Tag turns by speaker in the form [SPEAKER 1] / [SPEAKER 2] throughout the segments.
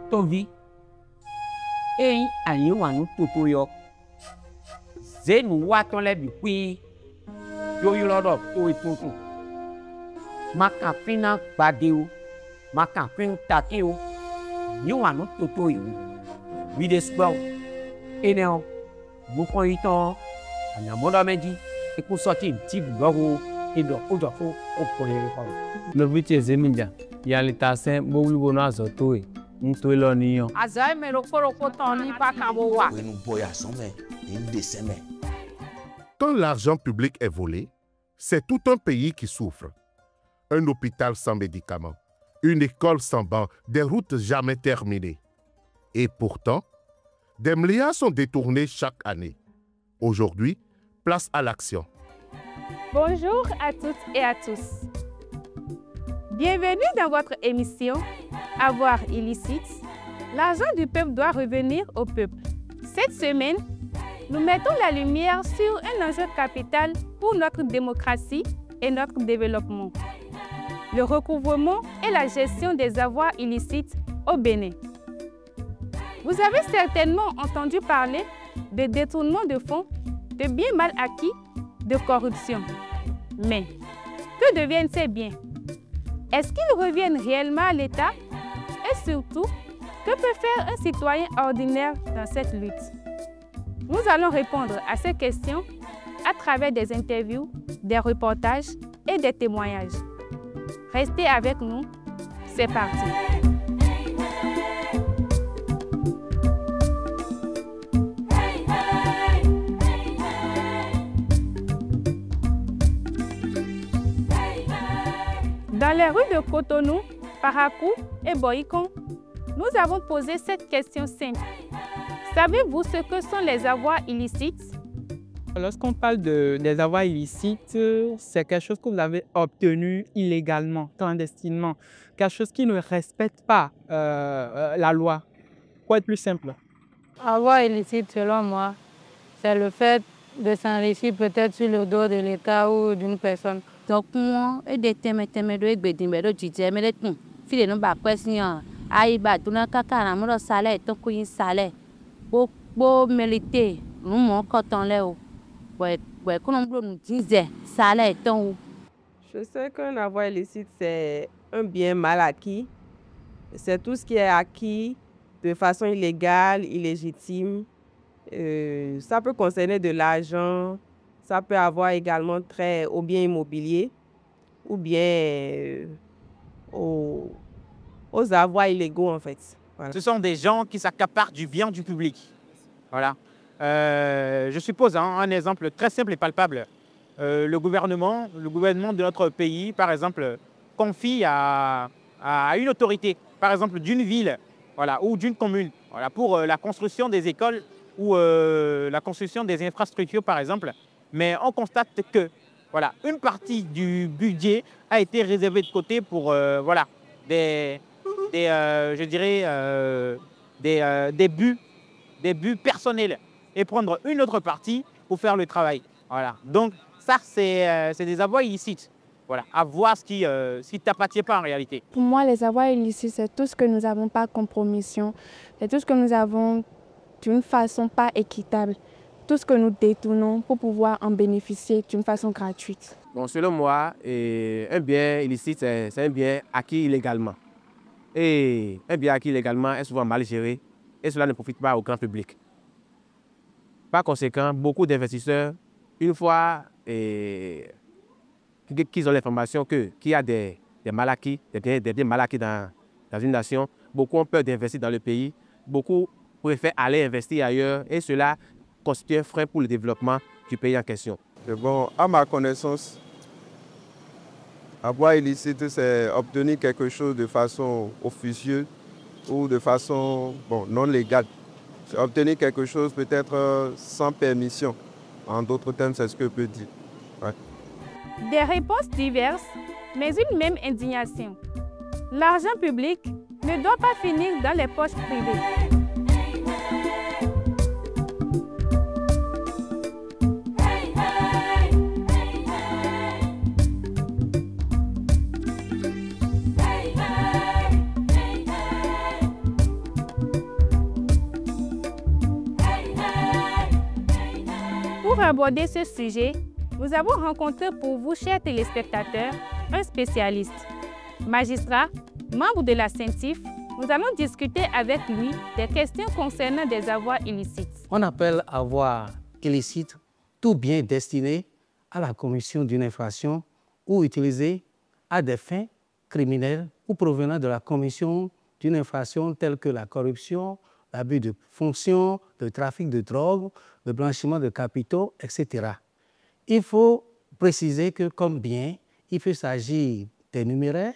[SPEAKER 1] Tovi, et aïe wanu toto yo. Zenu waton le bi kui. Yo yulodo to itoto. Maka fina badeo. Maka fin takeo. Yo wanu toto yo. Oui d'espoir. Et non, vous prenez temps. On a mon amedi. Et pour sortir un petit garo. Et donc, au dehors, au premier repas.
[SPEAKER 2] Le but est Zemilia. Il y a l'état saint, beaucoup de bonheur sur toi. Nous tous les nions.
[SPEAKER 1] Azay me lo toni pa kabowa.
[SPEAKER 3] Quand l'argent public est volé, c'est tout un pays qui souffre. Un hôpital sans médicaments, une école sans bancs, des routes jamais terminées. Et pourtant, des milliards sont détournés chaque année. Aujourd'hui, place à l'action.
[SPEAKER 4] Bonjour à toutes et à tous. Bienvenue dans votre émission Avoir illicite. L'argent du peuple doit revenir au peuple. Cette semaine, nous mettons la lumière sur un enjeu capital pour notre démocratie et notre développement. Le recouvrement et la gestion des avoirs illicites au Bénin. Vous avez certainement entendu parler de détournement de fonds, de biens mal acquis, de corruption. Mais que deviennent ces biens? Est-ce qu'ils reviennent réellement à l'État? Et surtout, que peut faire un citoyen ordinaire dans cette lutte? Nous allons répondre à ces questions à travers des interviews, des reportages et des témoignages. Restez avec nous, c'est parti. Dans les rues de Cotonou, Parakou et Boïkon, nous avons posé cette question simple. Savez-vous ce que sont les avoirs illicites?
[SPEAKER 5] Lorsqu'on parle des avoirs illicites, c'est quelque chose que vous avez obtenu illégalement, clandestinement, quelque chose qui ne respecte pas la loi. Pour être plus simple.
[SPEAKER 6] Avoir illicite, selon moi, c'est le fait de s'enrichir peut-être sur le dos de l'État ou d'une personne.
[SPEAKER 7] Donc, moi, et des thèmes de Bédimé, de Djidjemé, de tout. Fille de nous, bah, question, aïe, bah, tout le monde a salaire, ton couille salaire. Pour mériter, nous, mon coton là, ouais, qu'on nous disait, salaire, ton.
[SPEAKER 8] Je sais qu'un avoir illicite, c'est un bien mal acquis. C'est tout ce qui est acquis de façon illégale, illégitime. Ça peut concerner de l'argent. Ça peut avoir également trait aux biens immobiliers ou bien aux avoirs illégaux, en fait. Voilà.
[SPEAKER 9] Ce sont des gens qui s'accaparent du bien du public. Voilà. Je suppose un exemple très simple et palpable. Le gouvernement de notre pays, par exemple, confie à une autorité, par exemple d'une ville, voilà, ou d'une commune, voilà, pour la construction des écoles ou la construction des infrastructures, par exemple. Mais on constate que voilà, une partie du budget a été réservée de côté pour voilà, des buts personnels et prendre une autre partie pour faire le travail. Voilà. Donc ça, c'est des avoirs illicites. Voilà, à voir ce qui t'appartient pas en réalité.
[SPEAKER 4] Pour moi, les avoirs illicites, c'est tout ce que nous n'avons pas compromission. C'est tout ce que nous avons d'une façon pas équitable. Tout ce que nous détournons pour pouvoir en bénéficier d'une façon gratuite.
[SPEAKER 2] Bon, selon moi, un bien illicite, c'est un bien acquis illégalement. Et un bien acquis illégalement est souvent mal géré et cela ne profite pas au grand public. Par conséquent, beaucoup d'investisseurs, une fois qu'ils ont l'information qu'il y a des mal acquis, des biens mal acquis dans une nation, beaucoup ont peur d'investir dans le pays, beaucoup préfèrent aller investir ailleurs et cela constitue un frein pour le développement du pays en question.
[SPEAKER 10] Bon, à ma connaissance, avoir illicite, c'est obtenir quelque chose de façon officieuse ou de façon non légale. C'est obtenir quelque chose peut-être sans permission. En d'autres termes, c'est ce que je peux dire. Ouais.
[SPEAKER 4] Des réponses diverses, mais une même indignation. L'argent public ne doit pas finir dans les poches privées. Pour aborder ce sujet, nous avons rencontré pour vous, chers téléspectateurs, un spécialiste. Magistrat, membre de la CENTIF, nous allons discuter avec lui des questions concernant des avoirs illicites.
[SPEAKER 11] On appelle avoir illicite tout bien destiné à la commission d'une infraction ou utilisé à des fins criminelles ou provenant de la commission d'une infraction telle que la corruption, l'abus de fonction, le trafic de drogue, le blanchiment de capitaux, etc. Il faut préciser que comme bien, il peut s'agir des numéraires,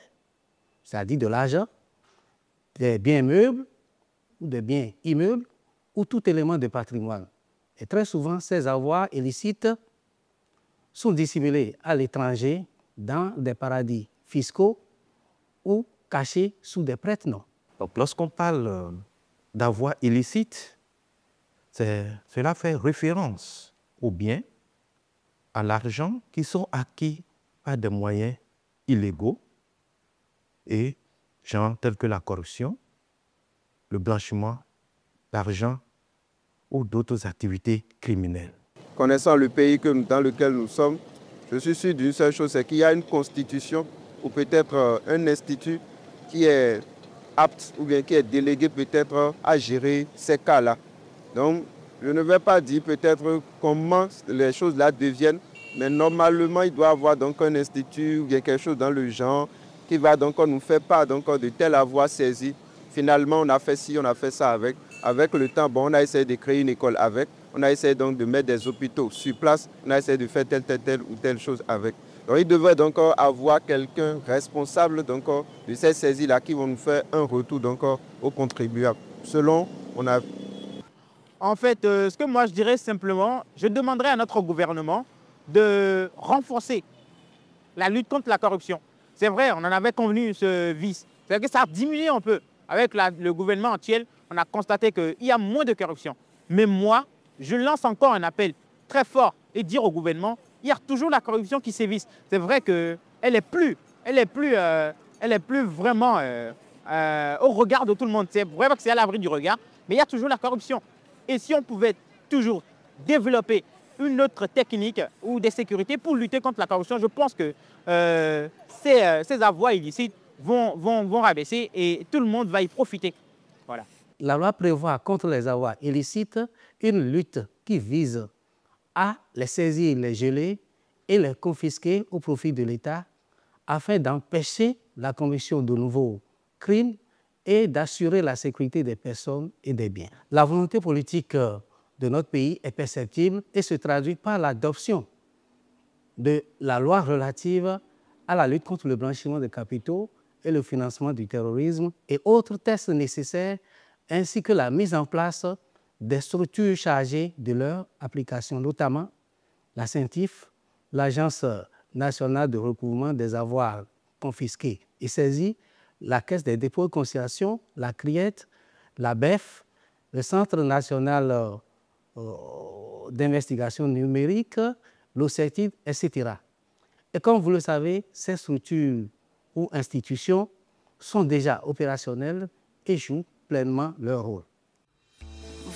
[SPEAKER 11] c'est-à-dire de l'argent, des biens meubles ou des biens immeubles ou tout élément de patrimoine. Et très souvent, ces avoirs illicites sont dissimulés à l'étranger dans des paradis fiscaux ou cachés sous des prête-noms.
[SPEAKER 12] Donc, lorsqu'on parle d'avoirs illicites, cela fait référence aux biens, à l'argent qui sont acquis par des moyens illégaux et genre tels que la corruption, le blanchiment d'argent ou d'autres activités criminelles.
[SPEAKER 10] Connaissant le pays dans lequel nous sommes, je suis sûr d'une seule chose, c'est qu'il y a une constitution ou peut-être un institut qui est apte ou bien qui est délégué peut-être à gérer ces cas-là. Donc, je ne vais pas dire peut-être comment les choses là deviennent, mais normalement, il doit y avoir donc un institut ou bien quelque chose dans le genre qui va donc nous faire part donc de tel avoir saisi. Finalement, on a fait ci, on a fait ça avec. Avec le temps, bon, on a essayé de créer une école avec. On a essayé donc de mettre des hôpitaux sur place. On a essayé de faire telle ou telle chose avec. Donc, il devrait donc avoir quelqu'un responsable donc de ces saisies-là qui vont nous faire un retour donc aux contribuables. Selon, on a...
[SPEAKER 9] En fait, ce que moi je dirais simplement, je demanderais à notre gouvernement de renforcer la lutte contre la corruption. C'est vrai, on en avait convenu ce vice. C'est-à-dire que ça a diminué un peu. Avec le gouvernement actuel, on a constaté qu'il y a moins de corruption. Mais moi, je lance encore un appel très fort et dire au gouvernement, il y a toujours la corruption qui sévisse. C'est vrai qu'elle n'est plus vraiment au regard de tout le monde. C'est vrai que c'est à l'abri du regard, mais il y a toujours la corruption. Et si on pouvait toujours développer une autre technique ou des sécurités pour lutter contre la corruption, je pense que ces avoirs illicites vont rabaisser et tout le monde va y profiter. Voilà.
[SPEAKER 11] La loi prévoit contre les avoirs illicites une lutte qui vise à les saisir, les geler et les confisquer au profit de l'État afin d'empêcher la commission de nouveaux crimes et d'assurer la sécurité des personnes et des biens. La volonté politique de notre pays est perceptible et se traduit par l'adoption de la loi relative à la lutte contre le blanchiment de capitaux et le financement du terrorisme et autres tests nécessaires, ainsi que la mise en place des structures chargées de leur application, notamment la CENTIF, l'Agence nationale de recouvrement des avoirs confisqués et saisis, la Caisse des dépôts et consignations, la CRIET, la BEF, le Centre national d'investigation numérique, l'OCETID, etc. Et comme vous le savez, ces structures ou institutions sont déjà opérationnelles et jouent pleinement leur rôle.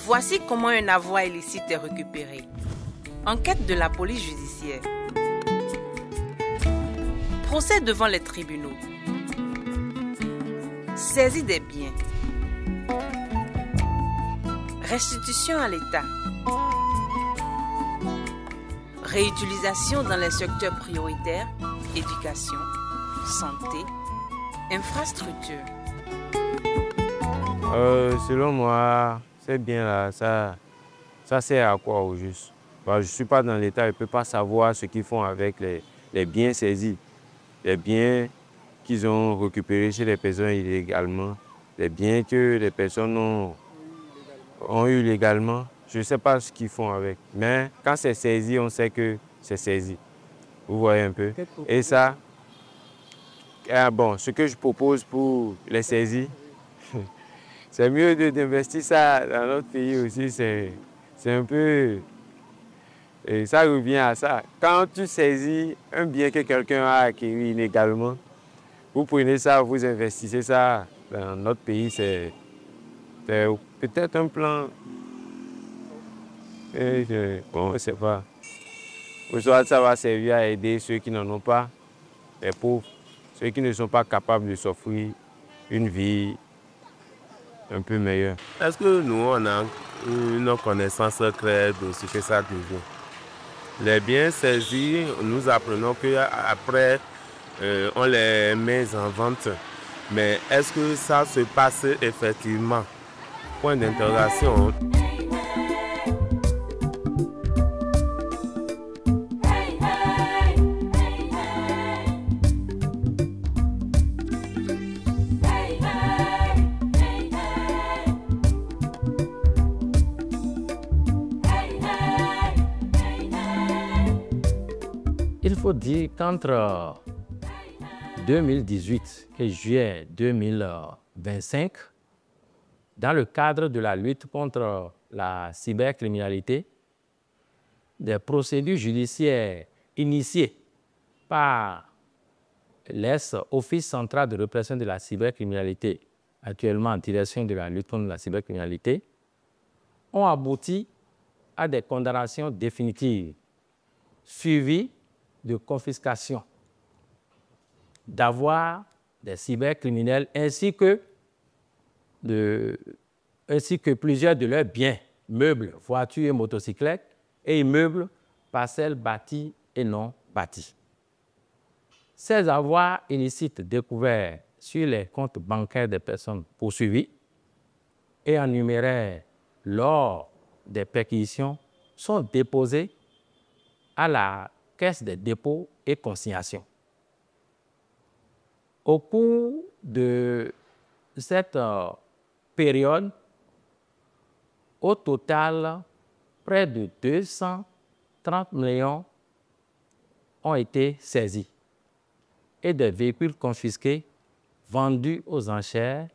[SPEAKER 13] Voici comment un avoir illicite est récupéré. Enquête de la police judiciaire. Procès devant les tribunaux. Saisie des biens. Restitution à l'État. Réutilisation dans les secteurs prioritaires, éducation, santé, infrastructure.
[SPEAKER 2] Selon moi, ces biens-là, ça sert à quoi au juste? Je ne suis pas dans l'État, je ne peux pas savoir ce qu'ils font avec les biens saisis, les biens qu'ils ont récupérés chez les personnes illégalement, les biens que les personnes ont eu légalement. Je ne sais pas ce qu'ils font avec. Mais quand c'est saisi, on sait que c'est saisi. Vous voyez un peu? Et ça, bon, ce que je propose pour les saisies, c'est mieux d'investir ça dans notre pays aussi. C'est un peu... Et ça revient à ça. Quand tu saisis un bien que quelqu'un a acquis illégalement, vous prenez ça, vous investissez ça dans notre pays. C'est peut-être un plan Bon, je ne sais pas. Aujourd'hui, ça va servir à aider ceux qui n'en ont pas, les pauvres, ceux qui ne sont pas capables de s'offrir une vie un peu meilleure.
[SPEAKER 3] Est-ce que nous, on a une connaissance claire de ce que ça devient? Les biens saisis, nous apprenons qu'après, on les met en vente. Mais est-ce que ça se passe effectivement? Point d'interrogation.
[SPEAKER 11] Il faut dire qu'entre 2018 et juillet 2025, dans le cadre de la lutte contre la cybercriminalité, des procédures judiciaires initiées par l'Office central de répression de la cybercriminalité, actuellement en direction de la lutte contre la cybercriminalité, ont abouti à des condamnations définitives suivies de confiscation d'avoirs des cybercriminels ainsi que plusieurs de leurs biens, meubles, voitures et motocyclettes, et immeubles, parcelles bâties et non bâties. Ces avoirs illicites découverts sur les comptes bancaires des personnes poursuivies et en numéraire lors des perquisitions sont déposés à la Caisse des dépôts et consignations. Au cours de cette période, au total, près de 230 millions ont été saisis et des véhicules confisqués vendus aux enchères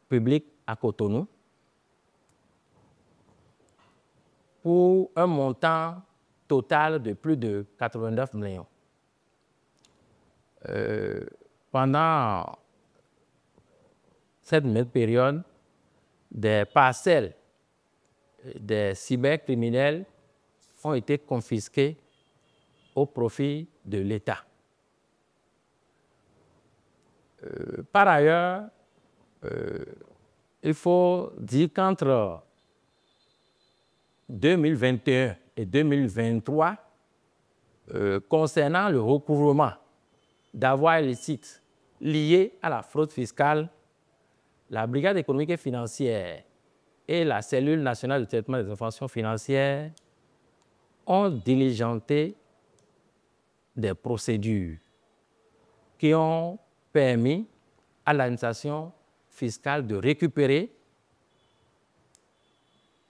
[SPEAKER 11] publiques à Cotonou pour un montant total de plus de 89 millions. Pendant cette même période, des parcelles des cybercriminels ont été confisquées au profit de l'État. Par ailleurs, il faut dire qu'entre 2021 et 2023, concernant le recouvrement d'avoirs illicites liés à la fraude fiscale, la Brigade économique et financière et la Cellule nationale de traitement des informations financières ont diligenté des procédures qui ont permis à l'administration fiscale de récupérer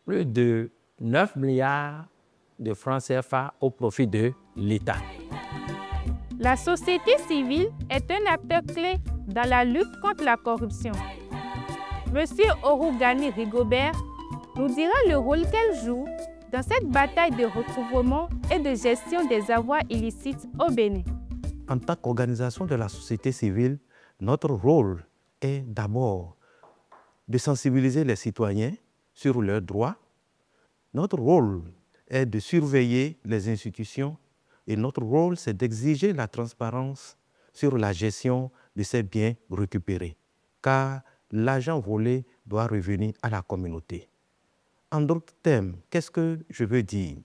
[SPEAKER 11] plus de 9 milliards de francs CFA au profit de l'État.
[SPEAKER 4] La société civile est un acteur clé dans la lutte contre la corruption. Monsieur Orugani Rigobert nous dira le rôle qu'elle joue dans cette bataille de recouvrement et de gestion des avoirs illicites au Bénin.
[SPEAKER 12] En tant qu'organisation de la société civile, notre rôle est d'abord de sensibiliser les citoyens sur leurs droits. Notre rôle est de surveiller les institutions et notre rôle, c'est d'exiger la transparence sur la gestion de ces biens récupérés, car l'argent volé doit revenir à la communauté. En d'autres termes, qu'est-ce que je veux dire?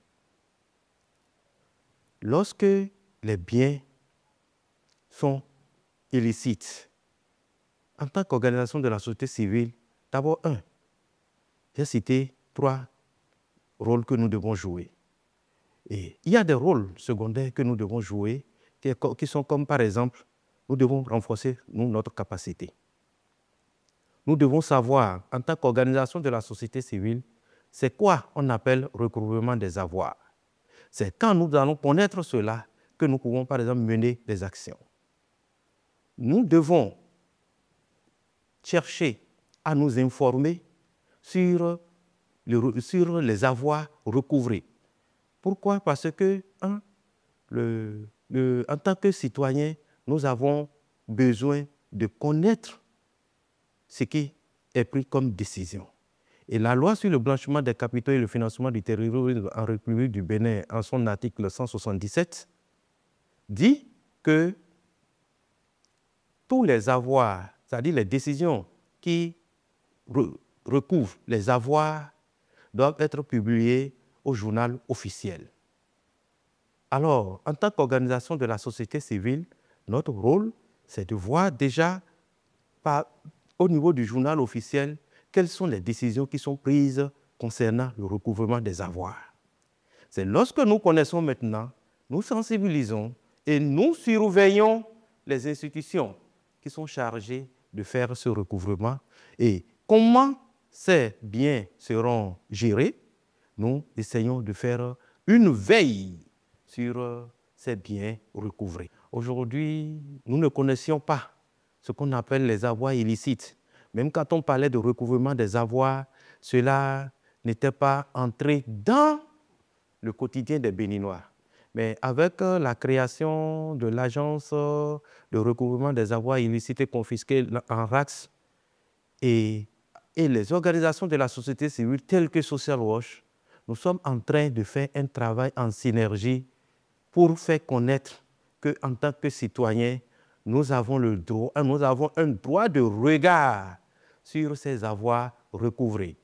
[SPEAKER 12] Lorsque les biens sont illicites, en tant qu'organisation de la société civile, d'abord, j'ai cité 3 rôles que nous devons jouer. Et il y a des rôles secondaires que nous devons jouer qui sont comme, par exemple, nous devons renforcer notre capacité. Nous devons savoir, en tant qu'organisation de la société civile, c'est quoi on appelle recouvrement des avoirs. C'est quand nous allons connaître cela que nous pouvons, par exemple, mener des actions. Nous devons chercher à nous informer sur les avoirs recouvrés. Pourquoi? Parce que, en tant que citoyens, nous avons besoin de connaître ce qui est pris comme décision. Et la loi sur le blanchiment des capitaux et le financement du terrorisme en République du Bénin, en son article 177, dit que tous les avoirs, c'est-à-dire les décisions qui recouvrent les avoirs, doivent être publiées au journal officiel. Alors, en tant qu'organisation de la société civile, notre rôle, c'est de voir déjà au niveau du journal officiel quelles sont les décisions qui sont prises concernant le recouvrement des avoirs. C'est lorsque nous connaissons maintenant, nous sensibilisons et nous surveillons les institutions qui sont chargées de faire ce recouvrement et comment ces biens seront gérés. Nous essayons de faire une veille sur ces biens recouvrés. Aujourd'hui, nous ne connaissions pas ce qu'on appelle les avoirs illicites. Même quand on parlait de recouvrement des avoirs, cela n'était pas entré dans le quotidien des Béninois. Mais avec la création de l'agence de recouvrement des avoirs illicites et confisqués en RACS et les organisations de la société civile telles que Social Watch, nous sommes en train de faire un travail en synergie pour faire connaître qu'en tant que citoyens, nous avons un droit de regard sur ces avoirs recouvrés.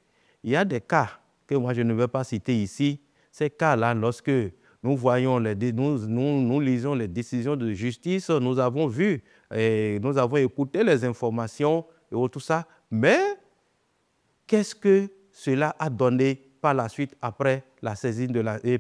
[SPEAKER 12] Il y a des cas que moi je ne vais pas citer ici. Ces cas-là, lorsque nous voyons, nous lisons les décisions de justice, nous avons vu et nous avons écouté les informations et tout ça. Mais qu'est-ce que cela a donné par la suite après la saisine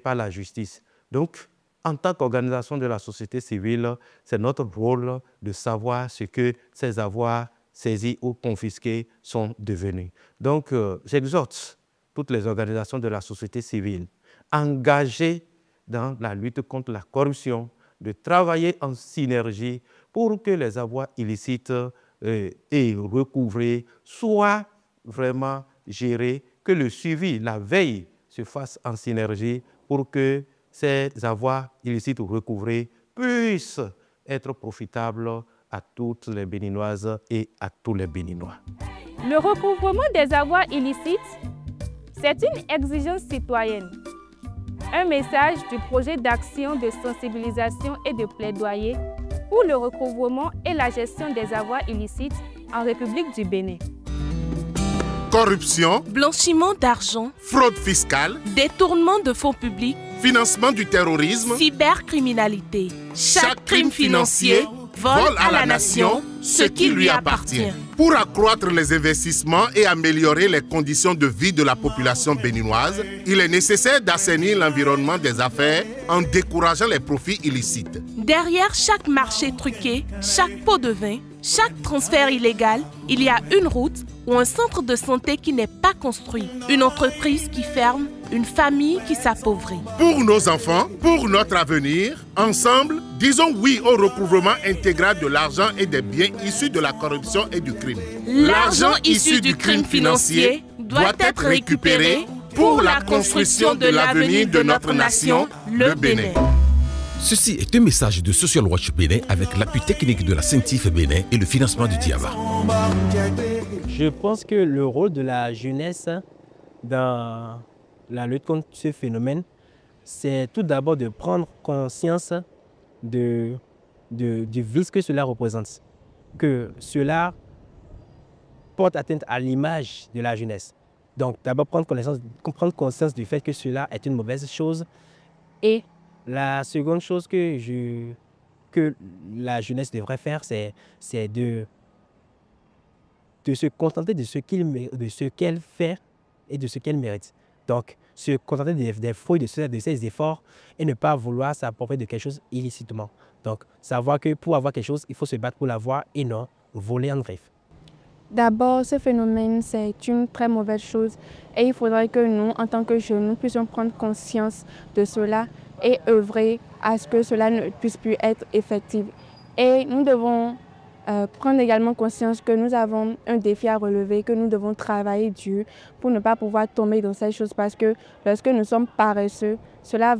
[SPEAKER 12] par la justice? Donc, en tant qu'organisation de la société civile, c'est notre rôle de savoir ce que ces avoirs saisis ou confisqués sont devenus. Donc, j'exhorte toutes les organisations de la société civile engagées dans la lutte contre la corruption de travailler en synergie pour que les avoirs illicites et recouvrés soient vraiment gérés, que le suivi, la veille se fasse en synergie pour que ces avoirs illicites ou recouvrés puissent être profitables à toutes les Béninoises et à tous les Béninois.
[SPEAKER 4] Le recouvrement des avoirs illicites, c'est une exigence citoyenne. Un message du projet d'action de sensibilisation et de plaidoyer pour le recouvrement et la gestion des avoirs illicites en République du Bénin.
[SPEAKER 3] Corruption,
[SPEAKER 14] blanchiment d'argent,
[SPEAKER 3] fraude fiscale,
[SPEAKER 14] détournement de fonds publics,
[SPEAKER 3] financement du terrorisme,
[SPEAKER 14] cybercriminalité. Chaque crime financier vole à la nation ce qui lui appartient.
[SPEAKER 3] Pour accroître les investissements et améliorer les conditions de vie de la population béninoise, il est nécessaire d'assainir l'environnement des affaires en décourageant les profits illicites.
[SPEAKER 14] Derrière chaque marché truqué, chaque pot de vin, chaque transfert illégal, il y a une route ou un centre de santé qui n'est pas construit, une entreprise qui ferme, une famille qui s'appauvrit.
[SPEAKER 3] Pour nos enfants, pour notre avenir, ensemble, disons oui au recouvrement intégral de l'argent et des biens issus de la corruption et du crime.
[SPEAKER 14] L'argent issu du crime financier doit être récupéré pour la construction de l'avenir de notre nation, le Bénin.
[SPEAKER 15] Ceci est un message de Social Watch Bénin avec l'appui technique de la CENTIF Bénin et le financement du Diaba.
[SPEAKER 16] Je pense que le rôle de la jeunesse dans la lutte contre ce phénomène, c'est tout d'abord de prendre conscience du vice que cela représente, que cela porte atteinte à l'image de la jeunesse. Donc d'abord prendre conscience du fait que cela est une mauvaise chose. Et la seconde chose que la jeunesse devrait faire, c'est de se contenter de ce qu'elle fait et de ce qu'elle mérite. Donc, se contenter des fruits de ses efforts et ne pas vouloir s'approprier de quelque chose illicitement. Donc, savoir que pour avoir quelque chose, il faut se battre pour l'avoir et non voler en griffe.
[SPEAKER 4] D'abord, ce phénomène, c'est une très mauvaise chose et il faudrait que nous, en tant que jeunes, nous puissions prendre conscience de cela et œuvrer à ce que cela ne puisse plus être effectif. Et nous devons prendre également conscience que nous avons un défi à relever, que nous devons travailler dur pour ne pas pouvoir tomber dans ces choses parce que lorsque nous sommes paresseux, cela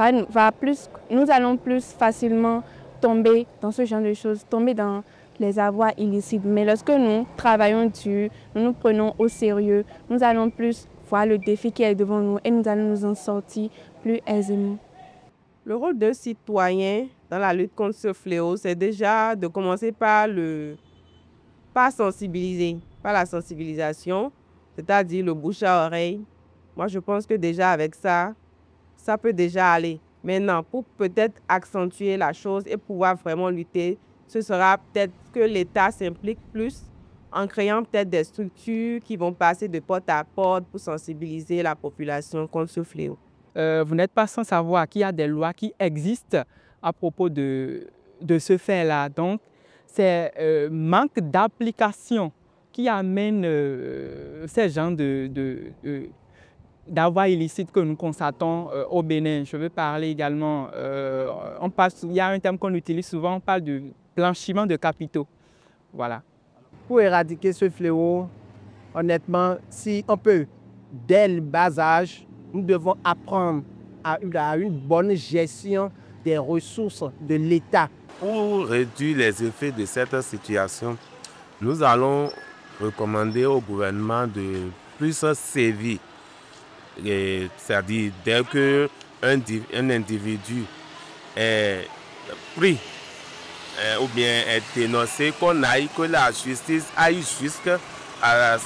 [SPEAKER 4] nous allons plus facilement tomber dans ce genre de choses, tomber dans les avoirs illicites. Mais lorsque nous travaillons dur, nous nous prenons au sérieux, nous allons plus voir le défi qui est devant nous et nous allons nous en sortir plus aisément.
[SPEAKER 8] Le rôle d'un citoyen dans la lutte contre ce fléau, c'est déjà de commencer par sensibiliser, par la sensibilisation, c'est-à-dire le bouche à oreille. Moi, je pense que déjà avec ça, ça peut déjà aller. Maintenant, pour peut-être accentuer la chose et pouvoir vraiment lutter, ce sera peut-être que l'État s'implique plus en créant peut-être des structures qui vont passer de porte à porte pour sensibiliser la population contre ce fléau.
[SPEAKER 5] Vous n'êtes pas sans savoir qu'il y a des lois qui existent à propos de ce fait-là. Donc, c'est manque d'application qui amène ces gens d'avoirs illicites que nous constatons au Bénin. Je veux parler également, il y a un terme qu'on utilise souvent, on parle de blanchiment de capitaux. Voilà.
[SPEAKER 17] Pour éradiquer ce fléau, honnêtement, si on peut, dès le bas âge, nous devons apprendre à une bonne gestion des ressources de l'État.
[SPEAKER 18] Pour réduire les effets de cette situation, nous allons recommander au gouvernement de plus sévir. C'est-à-dire, dès qu'un individu est pris ou bien est dénoncé, que la justice aille jusqu'à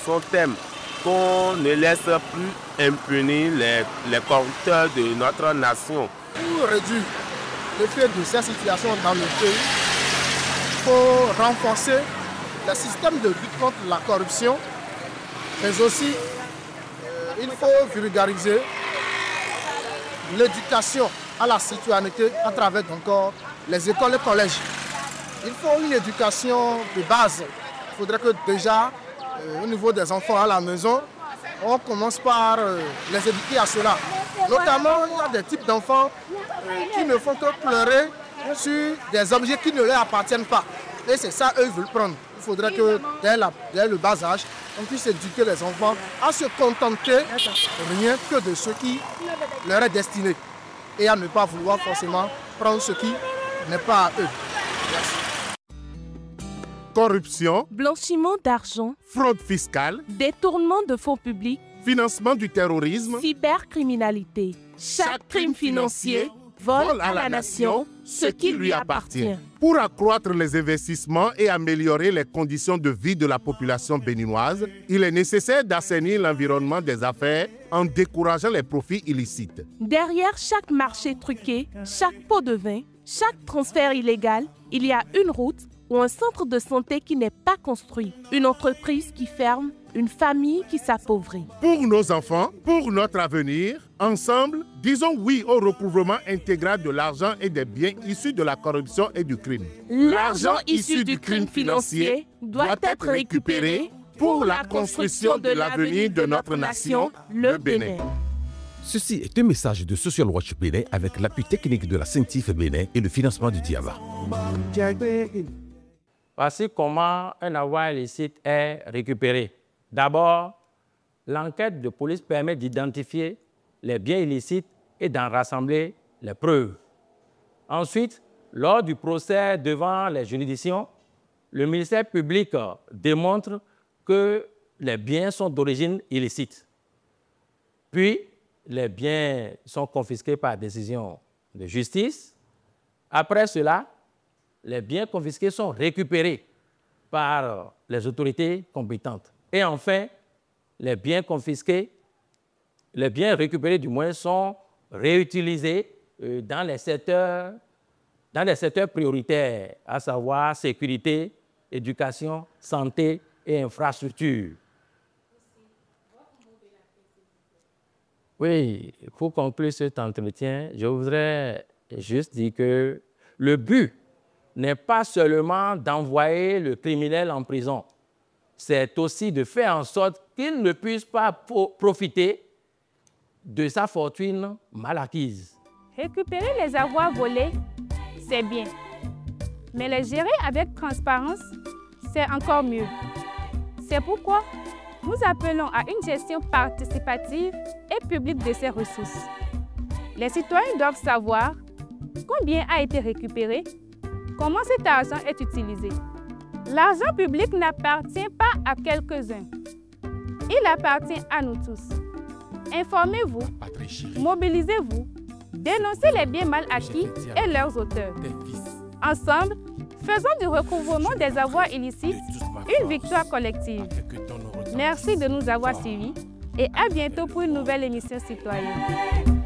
[SPEAKER 18] son terme, qu'on ne laisse plus impunis les corrupteurs de notre nation.
[SPEAKER 19] Pour réduire l'effet de cette situation dans le pays, il faut renforcer le système de lutte contre la corruption, mais aussi il faut vulgariser l'éducation à la citoyenneté à travers encore les écoles et collèges. Il faut une éducation de base. Il faudrait que déjà, au niveau des enfants à la maison, on commence par les éduquer à cela. Notamment, il y a des types d'enfants qui ne font que pleurer sur des objets qui ne leur appartiennent pas. Et c'est ça eux veulent prendre. Il faudrait que dès le bas âge, on puisse éduquer les enfants à se contenter rien que de ce qui leur est destiné et à ne pas vouloir forcément prendre ce qui n'est pas à eux. Merci.
[SPEAKER 3] Corruption,
[SPEAKER 14] blanchiment d'argent,
[SPEAKER 3] fraude fiscale,
[SPEAKER 14] détournement de fonds publics,
[SPEAKER 3] financement du terrorisme,
[SPEAKER 14] cybercriminalité. Chaque crime financier vole à la nation ce qui lui appartient.
[SPEAKER 3] Pour accroître les investissements et améliorer les conditions de vie de la population béninoise, il est nécessaire d'assainir l'environnement des affaires en décourageant les profits illicites.
[SPEAKER 14] Derrière chaque marché truqué, chaque pot de vin, chaque transfert illégal, il y a une route ou un centre de santé qui n'est pas construit, une entreprise qui ferme, une famille qui s'appauvrit.
[SPEAKER 3] Pour nos enfants, pour notre avenir, ensemble, disons oui au recouvrement intégral de l'argent et des biens issus de la corruption et du crime.
[SPEAKER 14] L'argent issu du crime financier doit être récupéré pour la construction de l'avenir de notre nation, le Bénin.
[SPEAKER 15] Ceci est un message de Social Watch Bénin avec l'appui technique de la CENTIF Bénin et le financement du Diava.
[SPEAKER 1] Voici comment un avoir illicite est récupéré. D'abord, l'enquête de police permet d'identifier les biens illicites et d'en rassembler les preuves. Ensuite, lors du procès devant les juridictions, le ministère public démontre que les biens sont d'origine illicite. Puis, les biens sont confisqués par décision de justice. Après cela, les biens confisqués sont récupérés par les autorités compétentes. Et enfin, les biens confisqués, les biens récupérés du moins, sont réutilisés dans les secteurs prioritaires, à savoir sécurité, éducation, santé et infrastructure. Oui, pour conclure cet entretien, je voudrais juste dire que le but n'est pas seulement d'envoyer le criminel en prison, c'est aussi de faire en sorte qu'il ne puisse pas profiter de sa fortune mal acquise.
[SPEAKER 4] Récupérer les avoirs volés, c'est bien. Mais les gérer avec transparence, c'est encore mieux. C'est pourquoi nous appelons à une gestion participative et publique de ces ressources. Les citoyens doivent savoir combien a été récupéré, comment cet argent est utilisé. L'argent public n'appartient pas à quelques-uns. Il appartient à nous tous. Informez-vous, mobilisez-vous, dénoncez les biens mal acquis et leurs auteurs. Ensemble, faisons du recouvrement des avoirs illicites une victoire collective. Merci de nous avoir suivis et à bientôt pour une nouvelle émission citoyenne.